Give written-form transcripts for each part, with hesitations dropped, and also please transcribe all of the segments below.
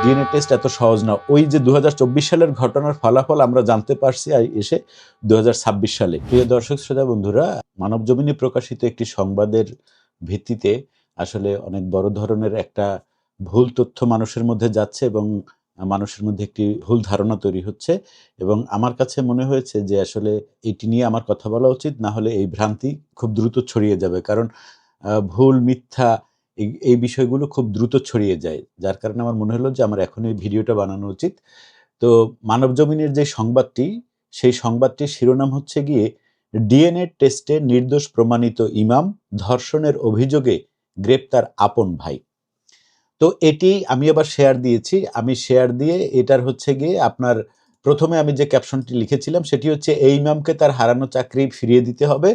DNA test এত সহজ না। ওই যে 2024 সালের ঘটনার ফলাফল আমরা জানতে পারছি এসে 2026 সালে। প্রিয় দর্শক শ্রোতা বন্ধুরা, মানবজমিনে প্রকাশিত একটি সংবাদের ভিত্তিতে আসলে অনেক বড় ধরনের একটা ভুল তথ্য মানুষের মধ্যে যাচ্ছে এবং মানুষের মধ্যে একটি ভুল ধারণা তৈরি হচ্ছে এবং আমার কাছে মনে হয়েছে যে আসলে এটি নিয়ে আমার কথা বলা উচিত, না হলে এই ভ্রান্তি খুব দ্রুত ছড়িয়ে যাবে। কারণ ভুল মিথ্যা এই বিষয়গুলো খুব দ্রুত ছড়িয়ে যায়, যার কারণে আমার মনে হলো যে আমার এখন এই ভিডিওটা বানানো উচিত। তো মানবজমিনের যে সংবাদটি, সেই সংবাদটির শিরোনাম হচ্ছে গিয়ে ডিএনএ টেস্টে নির্দোষ প্রমাণিত ইমাম, ধর্ষণের অভিযোগে গ্রেপ্তার আপন ভাই। তো এটি আমি আবার শেয়ার দিয়েছি। আমি শেয়ার দিয়ে এটার হচ্ছে গিয়ে আপনার প্রথমে আমি যে ক্যাপশনটি লিখেছিলাম সেটি হচ্ছে, এই ইমামকে তার হারানো চাকরি ফিরিয়ে দিতে হবে,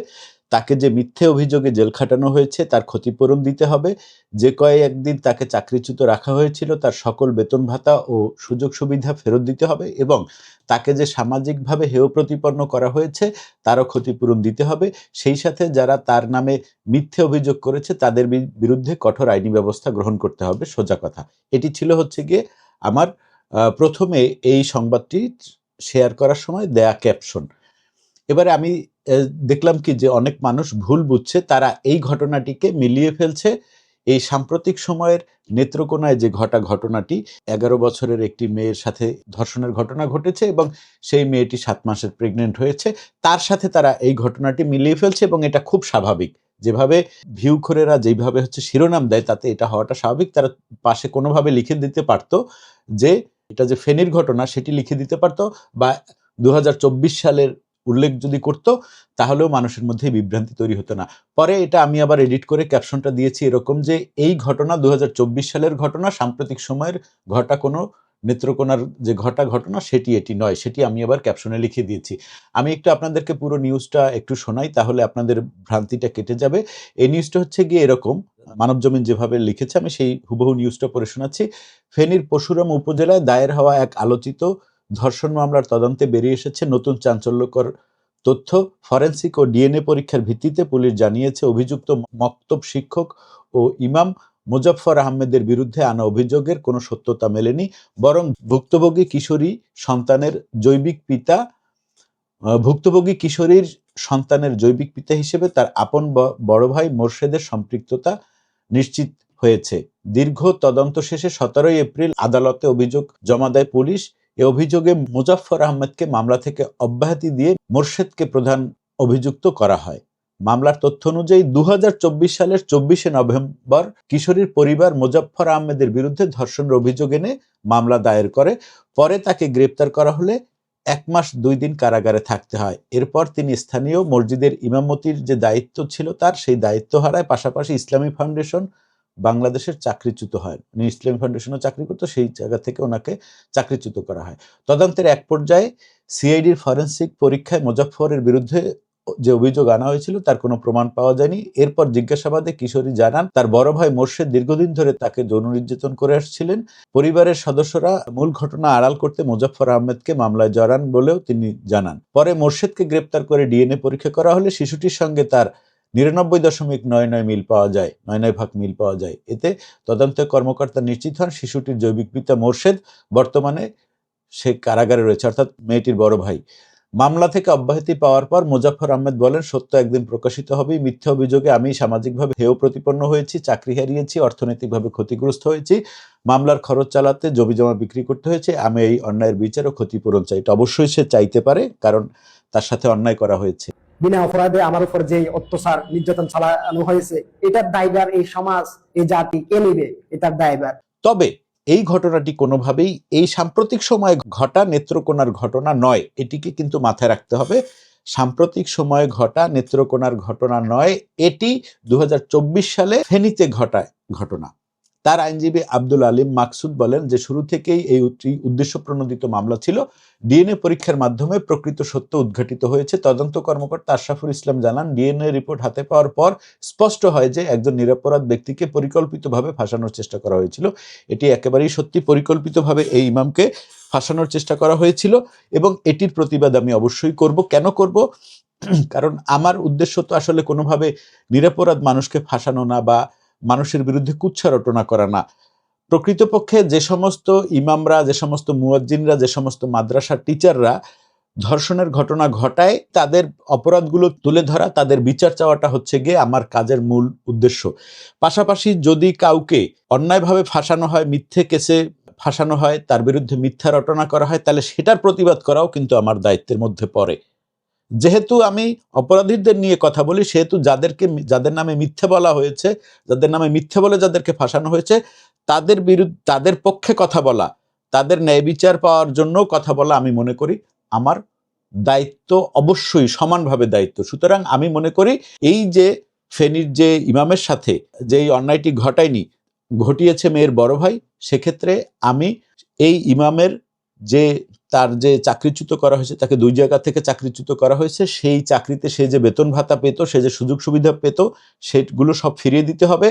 তাকে যে মিথ্যে অভিযোগে জেল খাটানো হয়েছে তার ক্ষতিপূরণ দিতে হবে, যে কয়েকদিন তাকে চাকরিচ্যুত রাখা হয়েছিল তার সকল বেতন ভাতা ও সুযোগ সুবিধা ফেরত দিতে হবে এবং তাকে যে সামাজিকভাবে হেয় প্রতিপন্ন করা হয়েছে তারও ক্ষতিপূরণ দিতে হবে। সেই সাথে যারা তার নামে মিথ্যে অভিযোগ করেছে তাদের বিরুদ্ধে কঠোর আইনি ব্যবস্থা গ্রহণ করতে হবে, সোজা কথা। এটি ছিল হচ্ছে গিয়ে আমার প্রথমে এই সংবাদটি শেয়ার করার সময় দেয়া ক্যাপশন। এবারে আমি দেখলাম কি যে অনেক মানুষ ভুল বুঝছে, তারা এই ঘটনাটিকে মিলিয়ে ফেলছে এই সাম্প্রতিক সময়ের নেত্রকোনায় যে ঘটনাটি, 11 বছরের একটি মেয়ের সাথে ধর্ষণের ঘটনা ঘটেছে এবং সেই মেয়েটি 7 মাসের প্রেগনেন্ট হয়েছে, তার সাথে তারা এই ঘটনাটি মিলিয়ে ফেলছে এবং এটা খুব স্বাভাবিক। যেভাবে ভিউখোরেরা যেভাবে হচ্ছে শিরোনাম দেয় তাতে এটা হওয়াটা স্বাভাবিক। তারা পাশে কোনোভাবে লিখে দিতে পারতো যে এটা যে ফেনীর ঘটনা সেটি লিখে দিতে পারতো, বা 2024 সালের উল্লেখ যদি করতো তাহলেও মানুষের মধ্যে বিভ্রান্তি তৈরি হতো না। পরে এটা আমি আবার এডিট করে ক্যাপশনটা দিয়েছি এরকম যে এই ঘটনা 2024 সালের ঘটনা, সাম্প্রতিক সময়ের ঘটা কোনো নেত্রকোনার যে ঘটনা সেটি এটি নয়, সেটি আমি আবার ক্যাপশনে লিখে দিয়েছি। আমি একটু আপনাদেরকে পুরো নিউজটা একটু শোনাই, তাহলে আপনাদের ভ্রান্তিটা কেটে যাবে। এই নিউজটা হচ্ছে গিয়ে এরকম, মানবজমিন যেভাবে লিখেছে আমি সেই হুবহু নিউজটা পড়ে শোনাচ্ছি। ফেনীর পরশুরাম উপজেলায় দায়ের হওয়া এক আলোচিত ধর্ষণ মামলার তদন্তে বেরিয়ে এসেছে নতুন চাঞ্চল্যকর তথ্য। ফরেনসিক ও ডিএনএ পরীক্ষার ভিত্তিতে পুলিশ জানিয়েছে অভিযুক্ত মক্তব শিক্ষক ও ইমাম মোজাফফর আহমেদের বিরুদ্ধে আনা অভিযোগের কোনো সত্যতা মেলেনি, বরং ভুক্তভোগী কিশোরীর সন্তানের জৈবিক পিতা হিসেবে তার আপন বড় ভাই মোর্শেদের সম্পৃক্ততা নিশ্চিত হয়েছে। দীর্ঘ তদন্ত শেষে 17 এপ্রিল আদালতে অভিযোগ জমা দেয় পুলিশ। এ অভিযোগে মোজাফফর আহমেদকে মামলা থেকে অব্যাহতি দিয়ে মোর্শেদকে প্রধান অভিযুক্ত করা হয়। মামলার তথ্য অনুযায়ী 2024 সালের 24শে নভেম্বর কিশোরীর পরিবার মোজাফফর আহমেদের বিরুদ্ধে ধর্ষণের অভিযোগ এনে মামলা দায়ের করে। পরে তাকে গ্রেপ্তার করা হলে 1 মাস 2 দিন কারাগারে থাকতে হয়। এরপর তিনি স্থানীয় মসজিদের ইমামতির যে দায়িত্ব ছিল তার, সেই দায়িত্ব হারায়। পাশাপাশি ইসলামী ফাউন্ডেশন বাংলাদেশের চাকরিচ্যুত হয়। উনি ইসলামী ফাউন্ডেশনে চাকরি করতো, সেই জায়গা থেকে ওনাকে চাকরিচ্যুত করা হয়। তদন্তের এক পর্যায়ে সিআইডির ফরেনসিক পরীক্ষায় মোজাফফরের বিরুদ্ধে যে অভিযোগ আনা হয়েছিল তার কোনো প্রমাণ পাওয়া যায়নি। এরপর জিজ্ঞাসাবাদে কিশোরী জানান তার বড় ভাই মোর্শেদ দীর্ঘদিন ধরে তাকে যৌন নির্যাতন করে আসছিলেন। পরিবারের সদস্যরা মূল ঘটনা আড়াল করতে মোজাফফর আহমেদকে মামলায় জড়ান বলেও তিনি জানান। পরে মোর্শেদকে গ্রেপ্তার করে ডিএনএ পরীক্ষা করা হলে শিশুটির সঙ্গে তার 99.99 মিল পাওয়া যায়, 99 ভাগ মিল পাওয়া যায়। এতে তদন্ত কর্মকর্তা নিশ্চিত হন শিশুটির জৈবিক পিতা মোর্শেদ বর্তমানে সে কারাগারে রয়েছে, অর্থাৎ মেয়েটির বড় ভাই। মামলা থেকে অব্যাহতি পাওয়ার পর মোজাফফর আহমেদ বলেন, সত্য একদিন প্রকাশিত হবেই। মিথ্যা অভিযোগে আমি সামাজিকভাবে হেয় প্রতিপন্ন হয়েছি, চাকরি হারিয়েছি, অর্থনৈতিকভাবে ক্ষতিগ্রস্ত হয়েছি, মামলার খরচ চালাতে জমিজমা বিক্রি করতে হয়েছে। আমি এই অন্যায়ের বিচার ও ক্ষতিপূরণ চাই। এটা অবশ্যই সে চাইতে পারে, কারণ তার সাথে অন্যায় করা হয়েছে। বিনা অপরাধে আমার উপর যে অত্যাচার নির্যাতন চালানো হয়েছে, এটার দায়ভার এই সমাজ, এই জাতি কে নেবে? এটার দায়ভার। তবে এই ঘটনাটি কোনোভাবেই এই সাম্প্রতিক সময়ে ঘটা নেত্রকোনার ঘটনা নয়, এটিকে কিন্তু মাথায় রাখতে হবে। সাম্প্রতিক সময়ে ঘটা নেত্রকোনার ঘটনা নয়, এটি 2024 সালে ফেনীতে ঘটা ঘটনা। তার আইনজীবী আব্দুল আলিম মাকসুদ বলেন যে শুরু থেকেই এই উদ্দেশ্য প্রণোদিত মামলা ছিল। ডিএনএ পরীক্ষার মাধ্যমে প্রকৃত সত্য উদ্ঘাটিত হয়েছে। তদন্ত কর্মকর্তা আশরাফুল ইসলাম জানান, ডিএনএ রিপোর্ট হাতে পাওয়ার পর স্পষ্ট হয় যে একজন নিরপরাধ ব্যক্তিকে পরিকল্পিতভাবে ফাঁসানোর চেষ্টা করা হয়েছিল। এটি একেবারেই সত্যি, পরিকল্পিতভাবে এই ইমামকে ফাঁসানোর চেষ্টা করা হয়েছিল এবং এটির প্রতিবাদ আমি অবশ্যই করব। কেন করব? কারণ আমার উদ্দেশ্য তো আসলে কোনোভাবে নিরপরাধ মানুষকে ফাঁসানো না বা মানুষের বিরুদ্ধে কুৎসা রটনা করা না। প্রকৃতপক্ষে যে সমস্ত ইমামরা, যে সমস্ত মুয়াজ্জিনরা, যে সমস্ত মাদ্রাসার টিচাররা ধর্ষণের ঘটনা ঘটায়, তাদের অপরাধগুলো তুলে ধরা, তাদের বিচার চাওয়াটা হচ্ছে গিয়ে আমার কাজের মূল উদ্দেশ্য। পাশাপাশি যদি কাউকে অন্যায়ভাবে ফাঁসানো হয়, মিথ্যে কেসে ফাঁসানো হয়, তার বিরুদ্ধে মিথ্যা রটনা করা হয়, তাহলে সেটার প্রতিবাদ করাও কিন্তু আমার দায়িত্বের মধ্যে পড়ে। যেহেতু আমি অপরাধীদের নিয়ে কথা বলি, সেহেতু যাদের নামে মিথ্যে বলা হয়েছে, যাদের নামে মিথ্যে বলে যাদেরকে ফাঁসানো হয়েছে, তাদের পক্ষে কথা বলা, তাদের ন্যায় বিচার পাওয়ার জন্য কথা বলা আমি মনে করি আমার দায়িত্ব, অবশ্যই সমানভাবে দায়িত্ব। সুতরাং আমি মনে করি এই যে ফেনীর যে ইমামের সাথে যে এই অন্যায়টি ঘটিয়েছে মেয়ের বড় ভাই, সেক্ষেত্রে আমি এই ইমামের তার যে চাকরিচ্যুত করা হয়েছে, তাকে 2 জায়গা থেকে চাকরিচ্যুত করা হয়েছে, সেই চাকরিতে সে যে বেতন ভাতা পেত, সে যে সুযোগ সুবিধা পেত, সেগুলো সব ফিরিয়ে দিতে হবে।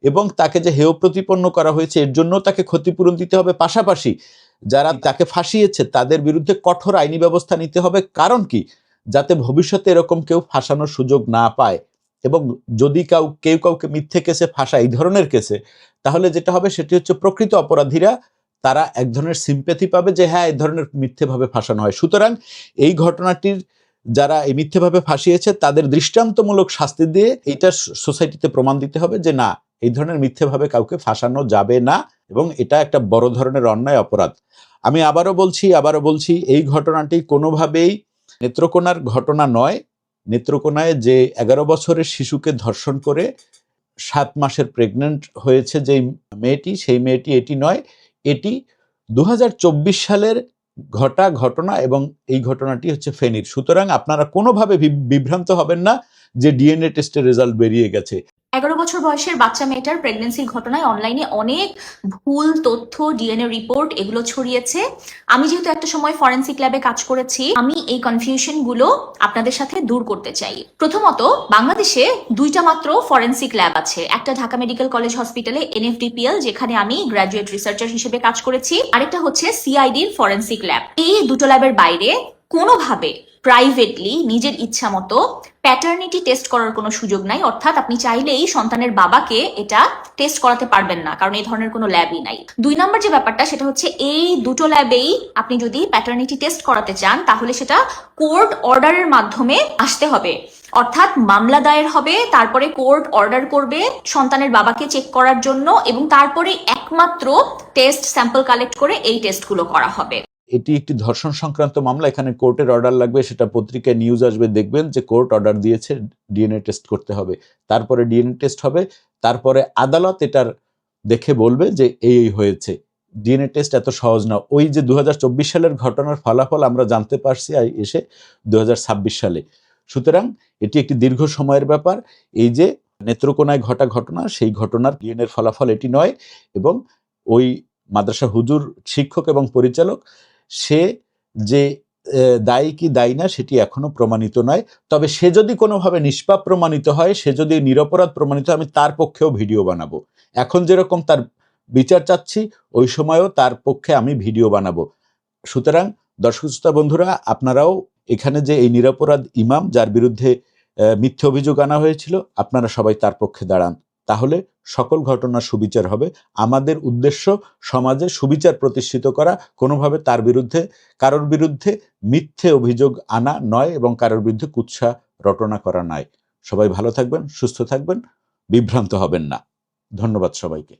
এবং তাকে যে হেয় প্রতিপন্ন করা হয়েছে, এর জন্য তাকে ক্ষতিপূরণ দিতে হবে। পাশাপাশি যারা তাকে ফাঁসিয়েছে তাদের বিরুদ্ধে কঠোর আইনি ব্যবস্থা নিতে হবে। কারণ কি, যাতে ভবিষ্যতে এরকম কেউ ফাঁসানোর সুযোগ না পায়। এবং যদি কেউ কাউকে মিথ্যে কেসে ফাঁসায়, এই ধরনের কেসে, তাহলে যেটা হবে সেটি হচ্ছে প্রকৃত অপরাধীরা তারা এক ধরনের সিম্প্যাথি পাবে যে হ্যাঁ, এই ধরনের মিথ্যেভাবে ফাঁসানো হয়। সুতরাং এই ঘটনাটির যারা এই মিথ্যেভাবে ফাঁসিয়েছে তাদের দৃষ্টান্তমূলক শাস্তি দিয়ে এইটা সোসাইটিতে প্রমাণ দিতে হবে যে না, এই ধরনের মিথ্যেভাবে কাউকে ফাঁসানো যাবে না, এবং এটা একটা বড় ধরনের অন্যায়, অপরাধ। আমি আবারও বলছি এই ঘটনাটি কোনোভাবেই নেত্রকোনার ঘটনা নয়। নেত্রকোনায় যে 11 বছরের শিশুকে ধর্ষণ করে 7 মাসের প্রেগনেন্ট হয়েছে যে মেয়েটি, সেই মেয়েটি এটি নয়। এটি 2024 সালের ঘটনা, এবং এই ঘটনাটি হচ্ছে ফেনীর। সুতরাং আপনারা কোনোভাবে বিভ্রান্ত হবেন না যে ডিএনএ টেস্টের রেজাল্ট বেরিয়ে গেছে। 11 বছর বয়সের বাচ্চা মেয়েটার প্রেগনেন্সির ঘটনায় অনলাইনে অনেক ভুল তথ্য, ডিএনএ রিপোর্ট এগুলো ছড়িয়েছে। আমি যেহেতু একটা সময় ফরেন্সিক ল্যাবে কাজ করেছি, আমি এই কনফিউশন গুলো আপনাদের সাথে দূর করতে চাই। প্রথমত, বাংলাদেশে 2টা মাত্র ফরেন্সিক ল্যাব আছে। একটা ঢাকা মেডিকেল কলেজ হসপিটালে NFDPL, যেখানে আমি গ্র্যাজুয়েট রিসার্চার হিসেবে কাজ করেছি, আরেকটা হচ্ছে CIDর ফরেন্সিক ল্যাব। এই 2টো ল্যাবের বাইরে কোনোভাবে প্রাইভেটলি নিজের ইচ্ছা মতো প্যাটার্নিটি টেস্ট করার কোনো সুযোগ নাই। অর্থাৎ আপনি চাইলেই সন্তানের বাবাকে এটা টেস্ট করাতে পারবেন না, কারণ এই ধরনের কোনো ল্যাবই নাই। 2 নম্বর যে ব্যাপারটা, সেটা হচ্ছে এই 2টো ল্যাবেই আপনি যদি প্যাটার্নিটি টেস্ট করাতে চান, তাহলে সেটা কোর্ট অর্ডারের মাধ্যমে আসতে হবে। অর্থাৎ মামলা দায়ের হবে, তারপরে কোর্ট অর্ডার করবে সন্তানের বাবাকে চেক করার জন্য, এবং তারপরে একমাত্র টেস্ট স্যাম্পল কালেক্ট করে এই টেস্টগুলো করা হবে। এটি একটি ধর্ষণ সংক্রান্ত মামলা, এখানে কোর্টের অর্ডার লাগবে, সেটা পত্রিকায় নিউজ আসবে, দেখবেন যে কোর্ট অর্ডার দিয়েছে, ডিএনএ টেস্ট করতে হবে, তারপরে ডিএনএ টেস্ট হবে, তারপরে আদালত এটার দেখে বলবে যে এই হয়েছে। ডিএনএ টেস্ট এত সহজ না। ওই যে 2024 সালের ঘটনার ফলাফল আমরা জানতে পারছি এসে 2026 সালে। সুতরাং এটি একটি দীর্ঘ সময়ের ব্যাপার। এই যে নেত্রকোনায় ঘটনা, সেই ঘটনার ডিএনএর ফলাফল এটি নয়, এবং ওই মাদ্রাসা হুজুর, শিক্ষক এবং পরিচালক, সে যে দায়ী কি দায়ী না সেটি এখনো প্রমাণিত নয়। তবে সে যদি কোনোভাবে নিষ্পাপ প্রমাণিত হয়, সে যদি নিরপরাধ প্রমাণিত হয়, আমি তার পক্ষেও ভিডিও বানাবো। এখন যেরকম তার বিচার চাচ্ছি, ওই সময়ও তার পক্ষে আমি ভিডিও বানাবো। সুতরাং দর্শক শ্রোতা বন্ধুরা, আপনারাও এখানে যে এই নিরপরাধ ইমাম যার বিরুদ্ধে মিথ্যে অভিযোগ আনা হয়েছিল, আপনারা সবাই তার পক্ষে দাঁড়ান, তাহলে সকল ঘটনার সুবিচার হবে। আমাদের উদ্দেশ্য সমাজে সুবিচার প্রতিষ্ঠিত করা, কোনোভাবে কারোর বিরুদ্ধে মিথ্যে অভিযোগ আনা নয়, এবং কারোর বিরুদ্ধে কুৎসা রটনা করা নয়। সবাই ভালো থাকবেন, সুস্থ থাকবেন, বিভ্রান্ত হবেন না। ধন্যবাদ সবাইকে।